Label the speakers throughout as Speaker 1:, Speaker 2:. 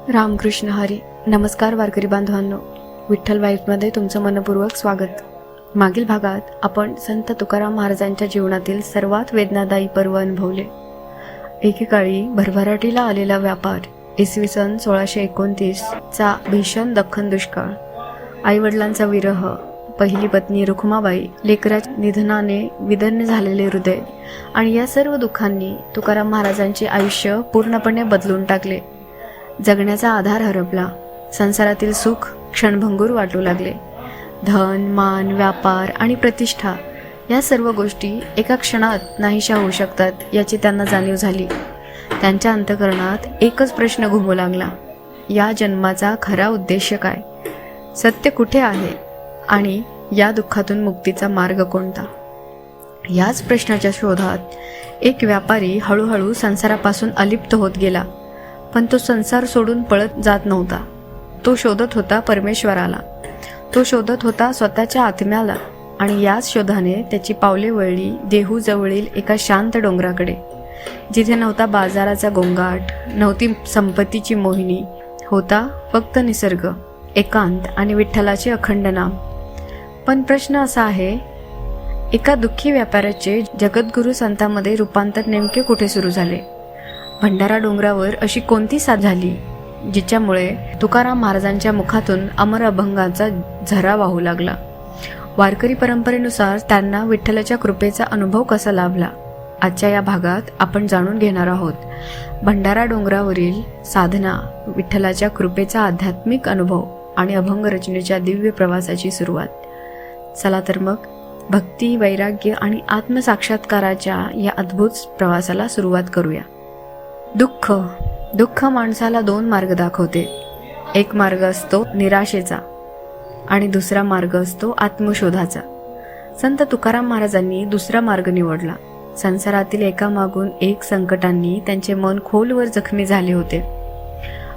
Speaker 1: रामकृष्ण हरी. नमस्कार वारकरी बांधवांनो, विठ्ठल वाईफमध्ये तुमचं मनपूर्वक स्वागत. मागील भागात आपण संत तुकाराम महाराजांच्या जीवनातील सर्वात वेदनादायी पर्व अनुभवले. एकेकाळी भरभराटीला आलेला व्यापार, इसवी सन 1629 चा भीषण दख्खन दुष्काळ, आईवडिलांचा विरह, पहिली पत्नी रुखमाबाई, लेकराच्या निधनाने विदर्न झालेले हृदय आणि या सर्व दुःखांनी तुकाराम महाराजांचे आयुष्य पूर्णपणे बदलून टाकले. जगण्याचा आधार हरपला. संसारातील सुख क्षणभंगूर वाटू लागले. धन, मान, व्यापार आणि प्रतिष्ठा या सर्व गोष्टी एका क्षणात नाहीशा होऊ शकतात याची त्यांना जाणीव झाली. त्यांच्या अंतःकरणात एकच प्रश्न घुमू लागला: या जन्माचा खरा उद्देश काय? सत्य कुठे आहे? आणि या दुःखातून मुक्तीचा मार्ग कोणता? याच प्रश्नाच्या शोधात एक व्यापारी हळूहळू संसारापासून अलिप्त होत गेला. पण तो संसार सोडून पळत जात नव्हता. तो शोधत होता परमेश्वराला. तो शोधत होता स्वतःच्या आत्म्याला. आणि याच शोधाने त्याची पावले वळली देहू जवळील एका शांत डोंगराकडे, जिथे नव्हता बाजाराचा गोंगाट, नव्हती संपत्तीची मोहिनी, होता फक्त निसर्ग, एकांत आणि विठ्ठलाचे अखंड नाम. पण प्रश्न असा आहे, एका दुःखी व्यापाऱ्याचे जगद्गुरु संतांमध्ये रूपांतर नेमके कुठे सुरू झाले? भंडारा डोंगरावर अशी कोणती साथ झाली जिच्यामुळे तुकाराम महाराजांच्या मुखातून अमर अभंगाचा झरा वाहू लागला? वारकरी परंपरेनुसार त्यांना विठ्ठलाच्या कृपेचा अनुभव कसा लाभला? आजच्या या भागात आपण जाणून घेणार आहोत. भंडारा डोंगरावरील साधना, विठ्ठलाच्या कृपेचा आध्यात्मिक अनुभव आणि अभंग रचनेच्या दिव्य प्रवासाची सुरुवात. चला तर मग भक्ती, वैराग्य आणि आत्मसाक्षात्काराच्या या अद्भुत प्रवासाला सुरुवात करूया. दुःख माणसाला दोन मार्ग दाखवते. एक मार्ग असतो निराशेचा आणि दुसरा मार्ग असतो आत्मशोधाचा. संत तुकाराम महाराजांनी दुसरा मार्ग निवडला. संसारातील एकामागून एक संकटांनी त्यांचे मन खोलवर जखमी झाले होते.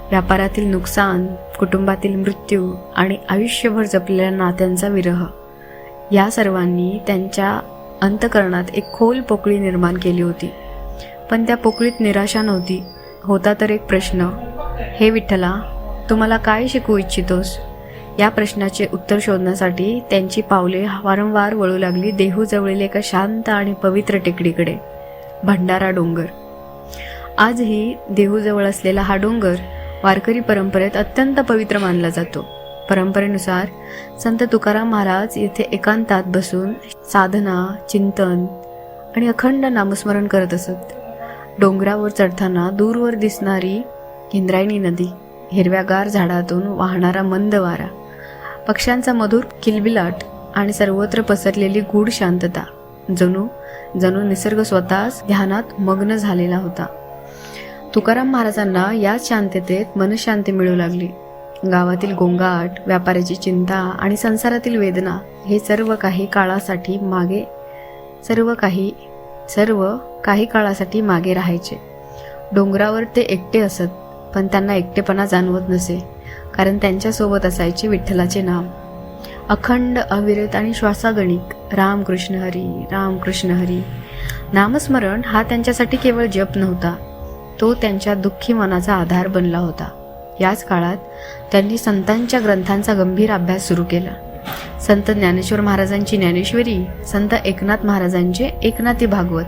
Speaker 1: व्यापारातील नुकसान, कुटुंबातील मृत्यू आणि आयुष्यभर जपलेल्या नात्यांचा विरह, या सर्वांनी त्यांच्या अंतःकरणात एक खोल पोकळी निर्माण केली होती. पण त्या पोकळीत निराशा नव्हती. होता तर एक प्रश्न: हे विठ्ठला, तू मला काय शिकवू इच्छितोस? या प्रश्नाचे उत्तर शोधण्यासाठी त्यांची पावले वारंवार वळू लागली देहूजवळील एका शांत आणि पवित्र टेकडीकडे, भंडारा डोंगर. आजही देहूजवळ असलेला हा डोंगर वारकरी परंपरेत अत्यंत पवित्र मानला जातो. परंपरेनुसार संत तुकाराम महाराज येथे एकांतात बसून साधना, चिंतन आणि अखंड नामस्मरण करत असत. डोंगरावर चढताना दूरवर दिसणारी इंद्रायणी नदी, हिरव्यागार झाडातून वाहणारा मंद वारा, पक्ष्यांचा मधुर किलबिलाट आणि सर्वत्र पसरलेली गूढ शांतता, जणू निसर्ग स्वतःच ध्यानात मग्न झालेला होता. तुकाराम महाराजांना याच शांततेत मनशांती मिळू लागली. गावातील गोंगाट, व्यापाऱ्याची चिंता आणि संसारातील वेदना हे सर्व काही काळासाठी मागे राहायचे. डोंगरावर ते एकटे असत, पण त्यांना एकटेपणा जाणवत नसे, कारण त्यांच्यासोबत असायचे विठ्ठलाचे नाम, अखंड, अविरत आणि श्वासागणिक रामकृष्ण हरी, रामकृष्ण हरी. नामस्मरण हा त्यांच्यासाठी केवळ जप नव्हता, तो त्यांच्या दुःखी मनाचा आधार बनला होता. याच काळात त्यांनी संतांच्या ग्रंथांचा गंभीर अभ्यास सुरू केला. संत ज्ञानेश्वर महाराजांची ज्ञानेश्वरी, संत एकनाथ महाराजांचे एकनाथी भागवत,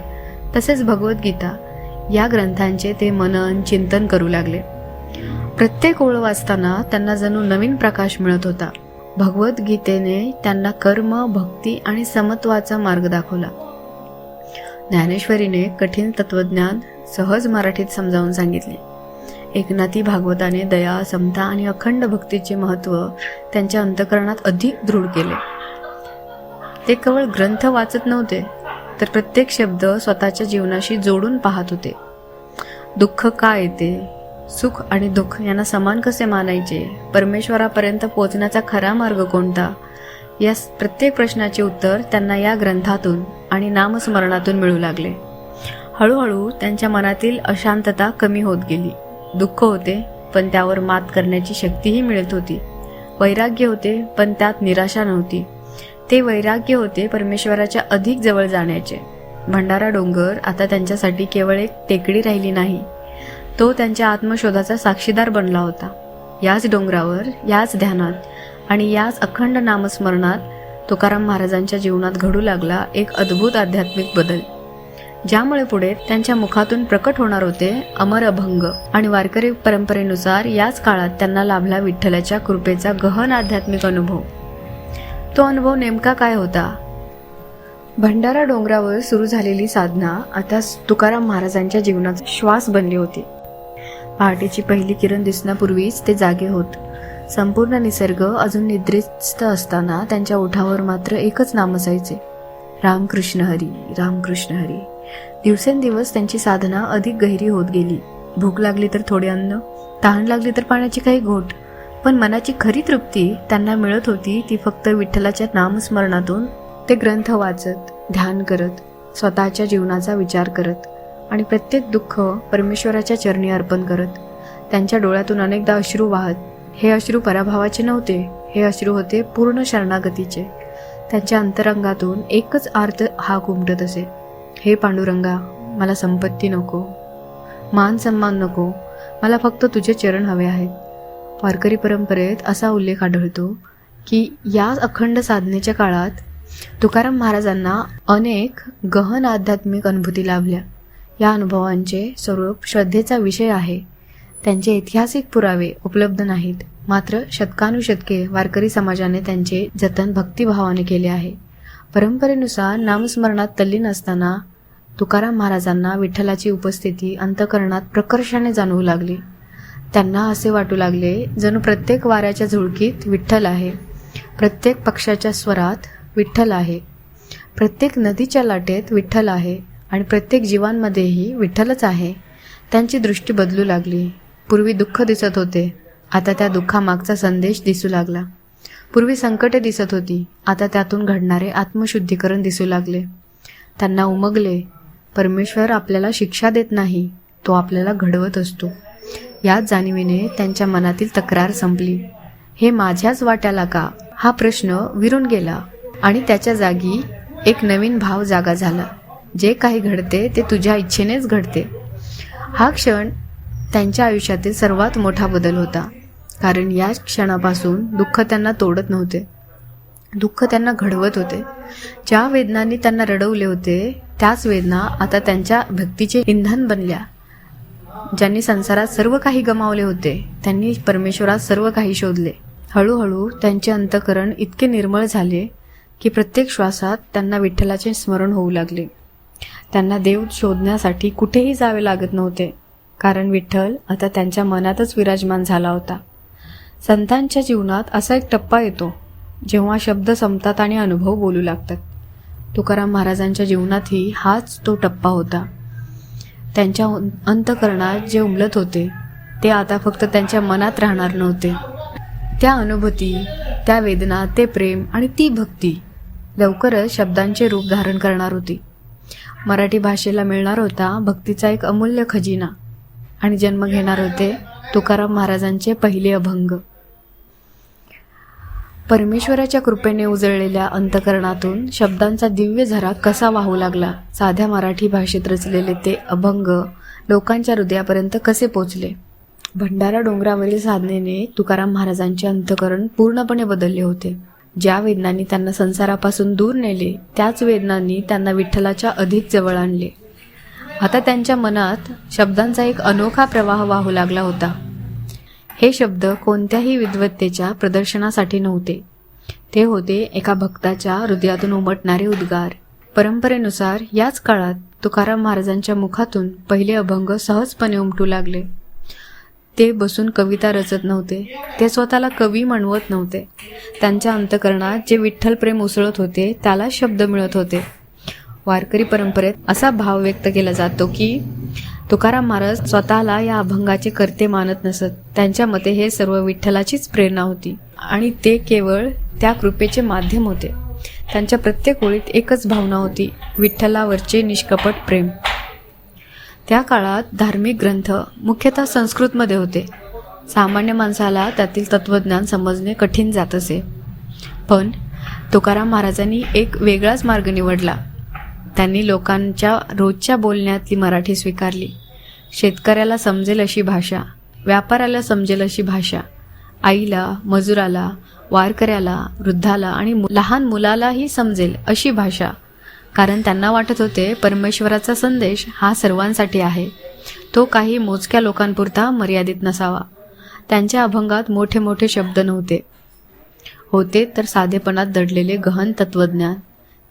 Speaker 1: तसेच भगवद्गीता या ग्रंथांचे ते मनन चिंतन करू लागले. प्रत्येक ओळ वाचताना त्यांना जणू नवीन प्रकाश मिळत होता. भगवद्गीतेने त्यांना कर्म, भक्ती आणि समत्वाचा मार्ग दाखवला. ज्ञानेश्वरीने कठीण तत्वज्ञान सहज मराठीत समजावून सांगितले. एकनाथी भागवताने दया, समता आणि अखंड भक्तीचे महत्त्व त्यांच्या अंतःकरणात अधिक दृढ केले. ते केवळ ग्रंथ वाचत नव्हते, तर प्रत्येक शब्द स्वतःच्या जीवनाशी जोडून पाहत होते. दुःख का येते? सुख आणि दुःख यांना समान कसे मानायचे? परमेश्वरापर्यंत पोहोचण्याचा खरा मार्ग कोणता? या प्रत्येक प्रश्नाचे उत्तर त्यांना या ग्रंथातून आणि नामस्मरणातून मिळू लागले. हळूहळू त्यांच्या मनातील अशांतता कमी होत गेली. दुःख होते, पण त्यावर मात करण्याची शक्तीही मिळत होती. वैराग्य होते, पण त्यात निराशा नव्हती. ते वैराग्य होते परमेश्वराच्या अधिक जवळ जाण्याचे. भंडारा डोंगर आता त्यांच्यासाठी केवळ एक टेकडी राहिली नाही, तो त्यांच्या आत्मशोधाचा साक्षीदार बनला होता. याच डोंगरावर, याच ध्यानात आणि याच अखंड नामस्मरणात तुकाराम महाराजांच्या जीवनात घडू लागला एक अद्भुत आध्यात्मिक बदल, ज्यामुळे पुढे त्यांच्या मुखातून प्रकट होणार होते अमर अभंग. आणि वारकरी परंपरेनुसार याच काळात त्यांना लाभला विठ्ठलाच्या कृपेचा गहन आध्यात्मिक अनुभव. तो अनुभव नेमका काय होता? भंडारा डोंगरावर सुरू झालेली साधना आता तुकाराम महाराजांच्या जीवनाचा श्वास बनली होती. पहाटेची पहिली किरण दिसण्यापूर्वीच ते जागे होत. संपूर्ण निसर्ग अजून निद्रिस्त असताना त्यांच्या ओठावर मात्र एकच नाम असायचे, रामकृष्ण हरी, रामकृष्ण हरी. दिवसेंदिवस त्यांची साधना अधिक गहिरी होत गेली. भूक लागली तर थोडे अन्न, तहान लागली तर पाण्याची काही घोट, पण मनाची खरी तृप्ती त्यांना मिळत होती ती फक्त विठ्ठलाच्या नामस्मरणातून. ते ग्रंथ वाचत, ध्यान करत, स्वतःच्या जीवनाचा विचार करत आणि प्रत्येक दुःख परमेश्वराच्या चरणी अर्पण करत. त्यांच्या डोळ्यातून अनेकदा अश्रू वाहत. हे अश्रू पराभवाचे नव्हते, हे अश्रू होते पूर्ण शरणागतीचे. त्यांच्या अंतरंगातून एकच अर्थ हाक उमटत असे, हे पांडुरंगा, मला संपत्ती नको, मान सन्मान नको, मला फक्त तुझे चरण हवे आहेत. वारकरी परंपरेत असा उल्लेख आढळतो की या अखंड साधनेच्या काळात तुकाराम महाराजांना अनेक गहन आध्यात्मिक अनुभूती लाभल्या. या अनुभवांचे स्वरूप श्रद्धेचा विषय आहे. त्यांचे ऐतिहासिक पुरावे उपलब्ध नाहीत, मात्र शतकानुशतके वारकरी समाजाने त्यांचे जतन भक्तिभावाने केले आहे. परंपरेनुसार नामस्मरणात तल्लीन असताना तुकाराम महाराजांना विठ्ठलाची उपस्थिती अंतःकरणात प्रकर्षाने जाणवू लागली. त्यांना असे वाटू लागले जणू प्रत्येक वाऱ्याच्या झुळकीत विठ्ठल आहे, प्रत्येक पक्षाच्या स्वरात विठ्ठल आहे, प्रत्येक नदीच्या लाटेत विठ्ठल आहे आणि प्रत्येक जीवांमध्येही विठ्ठलच आहे. त्यांची दृष्टी बदलू लागली. पूर्वी दुःख दिसत होते, आता त्या दुःखामागचा संदेश दिसू लागला. पूर्वी संकटे दिसत होती, आता त्यातून घडणारे आत्मशुद्धीकरण दिसू लागले. त्यांना उमगले, परमेश्वर आपल्याला शिक्षा देत नाही, तो आपल्याला घडवत असतो. याच जाणीवेने त्यांच्या मनातील तक्रार संपली. हे माझ्याच वाट्याला का, हा प्रश्न विरून गेला आणि त्याच्या जागी एक नवीन भाव जागा झाला. जे काही घडते ते तुझ्या इच्छेनेच घडते. हा क्षण त्यांच्या आयुष्यातील सर्वात मोठा बदल होता, कारण या क्षणापासून दुःख त्यांना तोडत नव्हते, दुःख त्यांना घडवत होते. ज्या वेदनांनी त्यांना रडवले होते त्याच वेदना आता त्यांच्या भक्तीचे इंधन बनल्या. ज्यांनी संसारात सर्व काही गमावले होते त्यांनी परमेश्वरात सर्व काही शोधले. हळूहळू त्यांचे अंतःकरण इतके निर्मळ झाले की प्रत्येक श्वासात त्यांना विठ्ठलाचे स्मरण होऊ लागले. त्यांना देव शोधण्यासाठी कुठेही जावे लागत नव्हते, कारण विठ्ठल आता त्यांच्या मनातच विराजमान झाला होता. संतांच्या जीवनात असा एक टप्पा येतो जेव्हा शब्द संपतात आणि अनुभव बोलू लागतात. तुकाराम महाराजांच्या जीवनातही हाच तो टप्पा होता. त्यांच्या अंतःकरणात जे उमलत होते ते आता फक्त त्यांच्या मनात राहणार नव्हते. त्या अनुभूती, त्या वेदना, ते प्रेम आणि ती भक्ती लवकरच शब्दांचे रूप धारण करणार होती. मराठी भाषेला मिळणार होता भक्तीचा एक अमूल्य खजिना आणि जन्म घेणार होते तुकाराम महाराजांचे पहिले अभंग. परमेश्वराच्या कृपेने उजळलेल्या अंतःकरणातून शब्दांचा दिव्य झरा कसा वाहू लागला. साध्या मराठी भाषेत रचलेले ते अभंग लोकांच्या हृदयापर्यंत कसे पोचले. भंडारा डोंगरावरील साधनेने तुकाराम महाराजांचे अंतःकरण पूर्णपणे बदलले होते. ज्या वेदनांनी त्यांना संसारापासून दूर नेले त्याच वेदनांनी त्यांना विठ्ठलाच्या अधिक जवळ आणले. आता त्यांच्या मनात शब्दांचा एक अनोखा प्रवाह वाहू लागला होता. हे शब्द कोणत्याही विद्वत्तेच्या प्रदर्शनासाठी नव्हते, ते होते एका भक्ताच्या हृदयातून उमटणारे उद्गार. परंपरेनुसार याच काळात तुकाराम महाराजांच्या मुखातून पहिले अभंग सहजपणे उमटू लागले. ते बसून कविता रचत नव्हते, ते स्वतःला कवी म्हणवत नव्हते. त्यांच्या अंतःकरणात जे विठ्ठल प्रेम उसळत होते त्याला शब्द मिळत होते. वारकरी परंपरेत असा भाव व्यक्त केला जातो की तुकाराम महाराज स्वतःला या अभंगाचे कर्ते मानत नसत. त्यांच्या मते हे सर्व विठ्ठलाचीच प्रेरणा होती आणि ते केवळ त्या कृपेचे माध्यम होते. त्यांच्या प्रत्येक ओळीत एकच भावना होती, विठ्ठलावरचे निष्कपट प्रेम. त्या काळात धार्मिक ग्रंथ मुख्यतः संस्कृतमध्ये होते. सामान्य माणसाला त्यातील तत्वज्ञान समजणे कठीण जात असे. पण तुकाराम महाराजांनी एक वेगळाच मार्ग निवडला. त्यांनी लोकांच्या रोजच्या बोलण्यातली मराठी स्वीकारली. शेतकऱ्याला समजेल अशी भाषा, व्यापाऱ्याला समजेल अशी भाषा, आईला, मजुराला, वारकऱ्याला, वृद्धाला आणि लहान मुलालाही समजेल अशी भाषा. कारण त्यांना वाटत होते परमेश्वराचा संदेश हा सर्वांसाठी आहे, तो काही मोजक्या लोकांपुरता मर्यादित नसावा. त्यांच्या अभंगात मोठे मोठे शब्द नव्हते, होते तर साधेपणात दडलेले गहन तत्वज्ञान.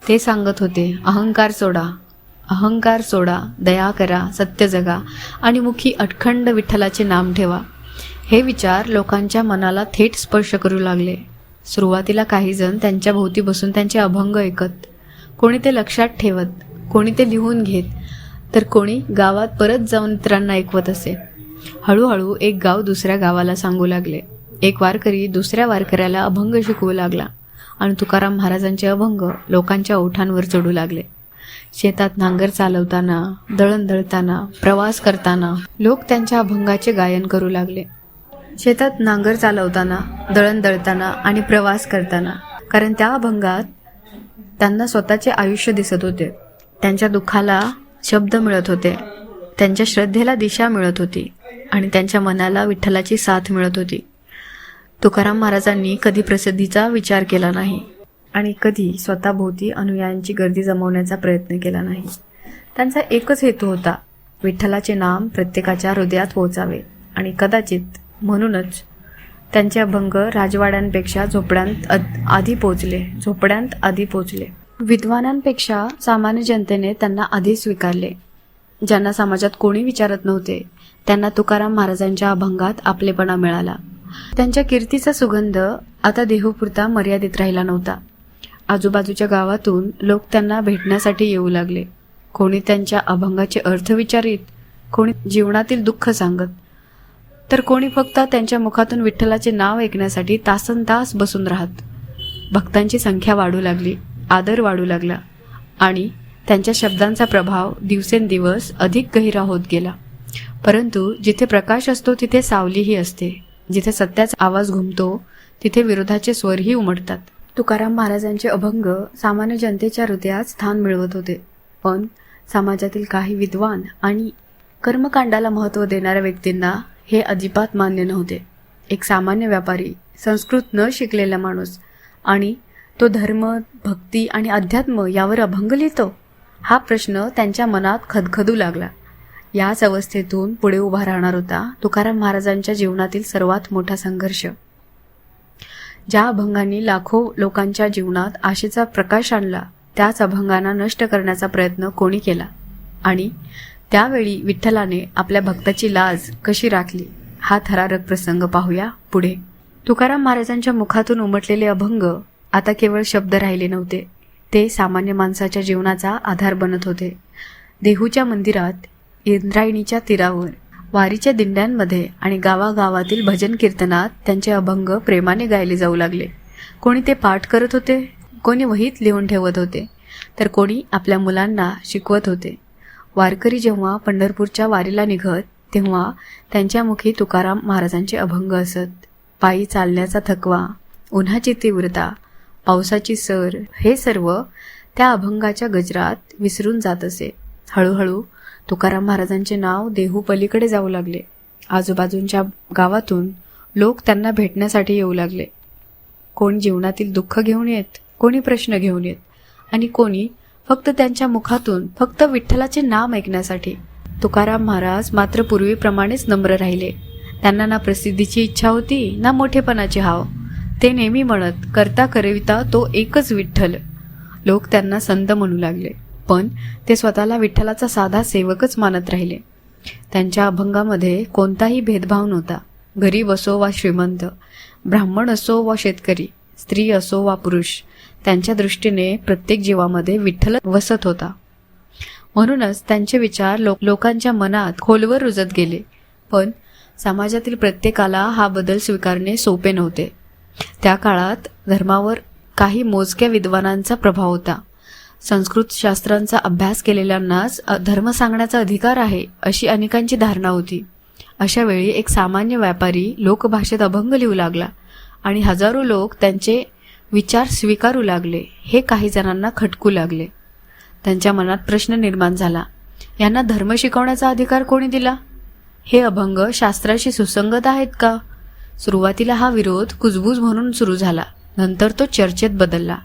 Speaker 1: ते सांगत होते, अहंकार सोडा, दया करा, सत्य जगा आणि मुखी अखंड विठ्ठलाचे नाम ठेवा. हे विचार लोकांच्या मनाला थेट स्पर्श करू लागले. सुरुवातीला काही जण त्यांच्या भोवती बसून त्यांचे अभंग ऐकत, कोणी ते लक्षात ठेवत, कोणी ते लिहून घेत, तर कोणी गावात परत जाऊन इतरांना ऐकवत असे. हळूहळू एक गाव दुसऱ्या गावाला सांगू लागले. एक वारकरी दुसऱ्या वारकऱ्याला अभंग शिकवू लागला आणि तुकाराम महाराजांचे अभंग लोकांच्या ओठांवर चढू लागले. शेतात नांगर चालवताना, दळण दळताना, प्रवास करताना लोक त्यांच्या अभंगाचे गायन करू लागले. शेतात नांगर चालवताना, दळण दळताना आणि प्रवास करताना, कारण त्या अभंगात त्यांना स्वतःचे आयुष्य दिसत होते. त्यांच्या दुःखाला शब्द मिळत होते, त्यांच्या श्रद्धेला दिशा मिळत होती आणि त्यांच्या मनाला विठ्ठलाची साथ मिळत होती. तुकाराम महाराजांनी कधी प्रसिद्धीचा विचार केला नाही आणि कधी स्वतःभोवती अनुयायांची गर्दी जमवण्याचा प्रयत्न केला नाही. त्यांचा एकच हेतू होता, विठ्ठलाचे नाम प्रत्येकाच्या हृदयात पोहोचावे. आणि कदाचित म्हणूनच त्यांचे अभंग राजवाड्यांपेक्षा झोपड्यांत आधी पोचले. विद्वानांपेक्षा सामान्य जनतेने त्यांना आधी स्वीकारले. ज्यांना समाजात कोणी विचारत नव्हते त्यांना तुकाराम महाराजांच्या अभंगात आपलेपणा मिळाला. त्यांच्या कीर्तीचा सुगंध आता देहपुरता मर्यादित राहिला नव्हता. आजूबाजूच्या गावातून लोक त्यांना भेटण्यासाठी येऊ लागले. कोणी त्यांच्या अभंगाचे अर्थ विचारित, कोणी जीवनातील दुःख सांगत, तर कोणी फक्त त्यांच्या मुखातून विठ्ठलाचे नाव ऐकण्यासाठी तासनतास बसून राहत. भक्तांची संख्या वाढू लागली, आदर वाढू लागला आणि त्यांच्या शब्दांचा प्रभाव दिवसेंदिवस अधिक गहिरा होत गेला. परंतु जिथे प्रकाश असतो तिथे सावलीही असते. जिथे सत्याचा आवाज घुमतो तिथे विरोधाचे स्वरही उमटतात. तुकाराम महाराजांचे अभंग सामान्य जनतेच्या हृदयात स्थान मिळवत होते. पण समाजातील काही विद्वान आणि कर्मकांडाला महत्त्व देणाऱ्या व्यक्तींना हे अजिबात मान्य नव्हते. एक सामान्य व्यापारी, संस्कृत न शिकलेला माणूस आणि तो धर्म, भक्ती आणि अध्यात्म यावर अभंग लिहितो, हा प्रश्न त्यांच्या मनात खदखदू लागला. याच अवस्थेतून पुढे उभा राहणार होता तुकाराम महाराजांच्या जीवनातील सर्वात मोठा संघर्ष. ज्या अभंगांनी लाखो लोकांच्या जीवनात आशेचा प्रकाश आणला, त्याच अभंगांना नष्ट करण्याचा प्रयत्न कोणी केला आणि त्यावेळी विठ्ठलाने आपल्या भक्ताची लाज कशी राखली, हा थरारक प्रसंग पाहूया पुढे. तुकाराम महाराजांच्या मुखातून उमटलेले अभंग आता केवळ शब्द राहिले नव्हते, ते सामान्य माणसाच्या जीवनाचा आधार बनत होते. देहूच्या मंदिरात, इंद्रायणीच्या तीरावर, वारीच्या दिंड्यांमध्ये आणि गावागावातील भजन कीर्तनात त्यांचे अभंग प्रेमाने गायले जाऊ लागले. कोणी ते पाठ करत होते, कोणी वहीत लिहून ठेवत होते, तर कोणी आपल्या मुलांना शिकवत होते. वारकरी जेव्हा पंढरपूरच्या वारीला निघत तेव्हा त्यांच्या मुखी तुकाराम महाराजांचे अभंग असत. पायी चालण्याचा थकवा, उन्हाची तीव्रता, पावसाची सर, हे सर्व त्या अभंगाच्या गजरात विसरून जात असे. हळूहळू तुकाराम महाराजांचे नाव देहू पलीकडे जाऊ लागले. आजूबाजूंच्या गावातून लोक त्यांना भेटण्यासाठी येऊ लागले. कोणी जीवनातील दुःख घेऊन येत, कोणी प्रश्न घेऊन येत आणि कोणी फक्त त्यांच्या मुखातून फक्त विठ्ठलाचे नाम ऐकण्यासाठी. तुकाराम महाराज मात्र पूर्वीप्रमाणेच नम्र राहिले. त्यांना ना प्रसिद्धीची इच्छा होती ना मोठेपणाचे हाव. ते नेहमी म्हणत, करता करविता तो एकच विठ्ठल. लोक त्यांना संत म्हणू लागले, पण ते स्वतःला विठ्ठलाचा साधा सेवकच मानत राहिले. त्यांच्या अभंगामध्ये कोणताही भेदभाव नव्हता. गरीब असो वा श्रीमंत, ब्राह्मण असो वा शेतकरी, स्त्री असो वा पुरुष, त्यांच्या दृष्टीने प्रत्येक जीवामध्ये विठ्ठल वसत होता. म्हणूनच त्यांचे विचार लोकांच्या मनात खोलवर रुजत गेले. पण समाजातील प्रत्येकाला हा बदल स्वीकारणे सोपे नव्हते. त्या काळात धर्मावर काही मोजक्या विद्वानांचा प्रभाव होता. संस्कृत शास्त्रांचा अभ्यास केलेल्यांनाच धर्म सांगण्याचा अधिकार आहे अशी अनेकांची धारणा होती. अशा वेळी एक सामान्य व्यापारी लोकभाषेत अभंग लिहू लागला आणि हजारो लोक त्यांचे विचार स्वीकारू लागले. हे काही जणांना खटकू लागले. त्यांच्या मनात प्रश्न निर्माण झाला, यांना धर्म शिकवण्याचा अधिकार कोणी दिला? हे अभंग शास्त्राशी सुसंगत आहेत का? सुरुवातीला हा विरोध कुजबूज म्हणून सुरू झाला, नंतर तो चर्चेत बदलला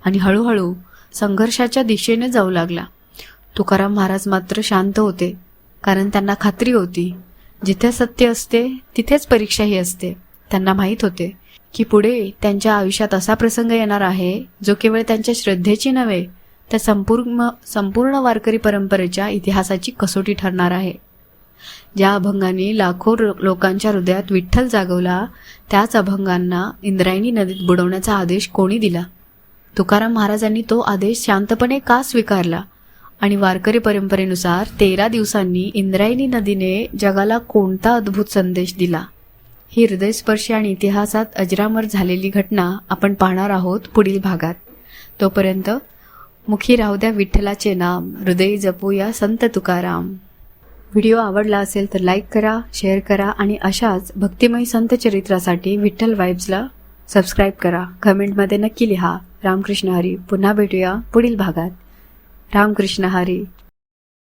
Speaker 1: आणि हळूहळू संघर्षाच्या दिशेने जाऊ लागला. तुकाराम महाराज मात्र शांत होते, कारण त्यांना खात्री होती, जिथे सत्य असते तिथेच परीक्षाही असते. त्यांना माहीत होते की पुढे त्यांच्या आयुष्यात असा प्रसंग येणार आहे जो केवळ त्यांच्या श्रद्धेची नव्हे, तर संपूर्ण वारकरी परंपरेच्या इतिहासाची कसोटी ठरणार आहे. ज्या अभंगांनी लाखो लोकांच्या हृदयात विठ्ठल जागवला, त्याच अभंगांना इंद्रायणी नदीत बुडवण्याचा आदेश कोणी दिला? तुकाराम महाराजांनी तो आदेश शांतपणे का स्वीकारला? आणि वारकरी परंपरेनुसार 13 दिवसांनी इंद्रायणी नदीने जगाला कोणता अद्भुत संदेश दिला? ही हृदयस्पर्शी आणि इतिहासात अजरामर झालेली घटना आपण पाहणार आहोत पुढील भागात. तोपर्यंत मुखी राहू द्या विठ्ठलाचे नाम, हृदयी जपूया संत तुकाराम. व्हिडिओ आवडला असेल तर लाईक करा, शेअर करा आणि अशाच भक्तिमय संत चरित्रासाठी विठ्ठल वाइब्सला सबस्क्राईब करा. कमेंटमध्ये नक्की लिहा. रामकृष्ण हरी. पुन्हा भेटूया पुढील भागात. रामकृष्ण हरी.